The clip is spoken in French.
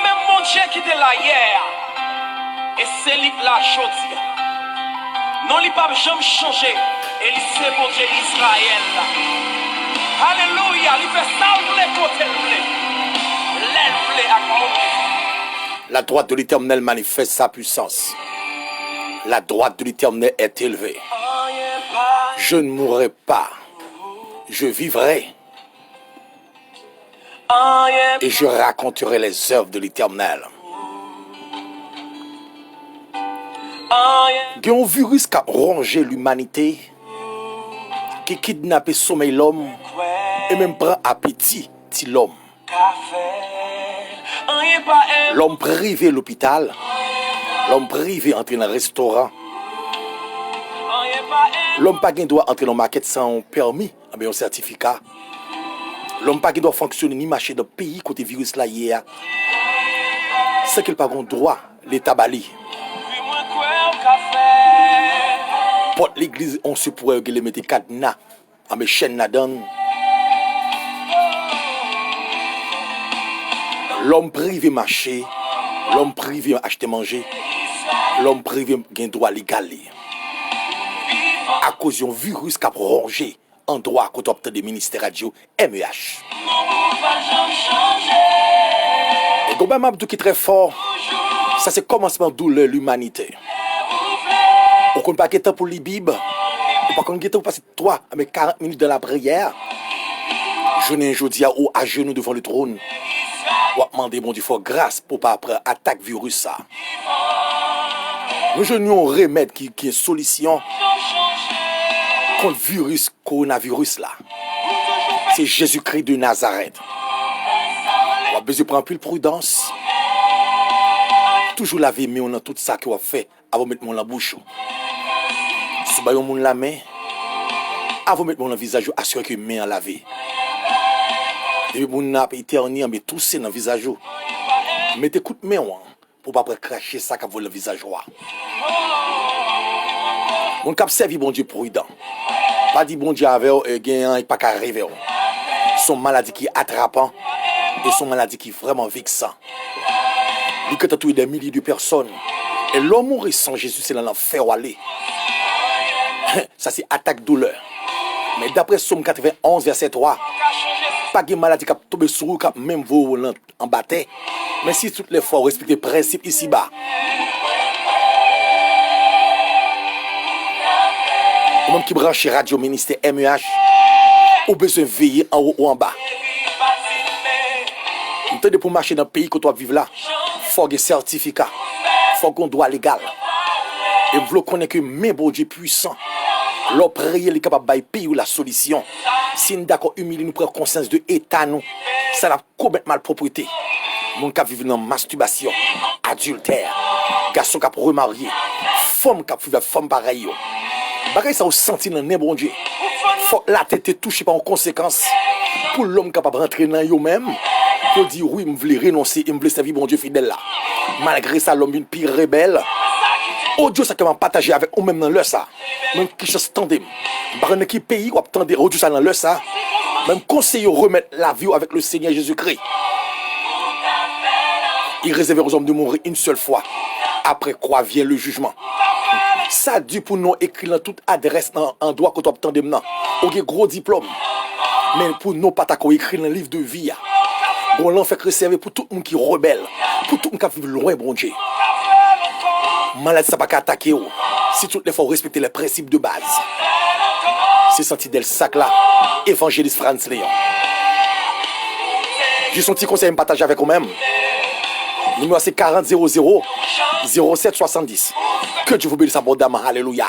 même mon Dieu qui était là hier. Et c'est lui là aujourd'hui. Non, il n'a pas jamais changé. Et il c'est mon Dieu Israël. Alléluia. Il fait ça pour les côtés. L'aile à mon. La droite de l'Éternel manifeste sa puissance. La droite de l'Éternel est élevée. Je ne mourrai pas. Je vivrai. Et je raconterai les œuvres de l'Éternel. Il y a un virus qui a rongé l'humanité, qui kidnappe sommeil l'homme et même prend appétit de l'homme. L'homme privé l'hôpital, l'homme privé entrer dans le restaurant, l'homme pas doit entrer dans le market sans permis, mais un certificat. L'homme pas doit fonctionner ni marcher dans le pays côté virus là hier. C'est qu'il pas de droit, l'État bali. Pour l'église, on se pourrait les mettre cadenas, à mes chaînes là-dedans. L'homme privé marcher, l'homme privé acheter manger, l'homme privé a un droit légal. À cause d'un virus qui a rongé en droit quand on obtient des ministères radio MEH. Et Gobin Mabdou qui est très fort, ça c'est commencement douleur l'humanité. On ne peut pas quitter pour les Bibles, on ne peut pas passer 3 à 40 minutes de la prière. Je n'ai aujourd'hui à genoux devant le trône. On va demander mon Dieu faut grâce pour pas après attaque virus ça. Nous avons un remède qui est solution contre le virus coronavirus là. C'est Jésus-Christ de Nazareth. On a besoin de prendre plus de prudence. Toujours laver mais on a tout ça qu'on a fait avant de mettre mon la bouche. Si vous avez la main, avant de mettre mon visage, assurez que main à laver. Et mon a éternué, mais tout c'est dans le visage. Mettez coup de main pour pas cracher ça qui va le visage. Mon cap servi bon Dieu prudent. Pas dit bon Dieu avec gagnant et pas qu'à arriver. Son maladie qui est attrapant et son maladie qui est vraiment vexant. Il y a tué des milliers de personnes. Et l'homme mourir sans Jésus, c'est dans l'enfer où aller. Ça c'est attaque douleur. Mais d'après Somme 91 verset 3, pas de maladie qui tombe sur vous, même vous en bataille. Mais si toutes les fois vous respectez le principe ici-bas, ou même qui branche radio ministère MEH, ou besoin de veiller en haut ou en bas. Vous tenez pour marcher dans le pays que tu vivre là, il faut un certificat, il faut un droit légal. Et vous connaissez que même bon Dieu puissant, leur prière est capable de payer la solution. Si nous d'accord humilier nous prendre conscience de l'état nous, ça n'a commettre malpropreté. Mon cas vivre dans masturbation, adultère, garçon qui a remarié, femme qui a fait femme pareille. Bagay ça au senti dans bon Dieu. Faut la tête touchée par une conséquence pour l'homme capable de rentrer dans lui-même. Pour dire oui, je veux renoncer et je veux servir bon Dieu fidèle là. Malgré ça, l'homme une pire rebelle. Oh Dieu, ça que m'a partagé avec ou même dans le ça. Même qui chose tendez. Par un qui pays ou attendez oh Dieu ça dans le ça. Même conseiller remettre la vie avec le Seigneur Jésus-Christ. Il réserve aux hommes de mourir une seule fois. Après quoi vient le jugement. Ça dit pour nous écrire dans toute adresse dans endroit que tu obtends maintenant. On a gros diplôme. Mais pour nous pas écrire dans le livre de vie. Bon l'en fait réserver pour tout le monde qui est rebelle, pour tout le monde qui vit loin bon Dieu. Maladie ça pas attaquer si toutes les fois respecter les principes de base. C'est senti del sac là, évangéliste Franz Léon. J'ai son petit conseil à me partager avec vous-même. Numéro c'est 40 00 07 70. Que Dieu vous bénisse abondamment. Alléluia.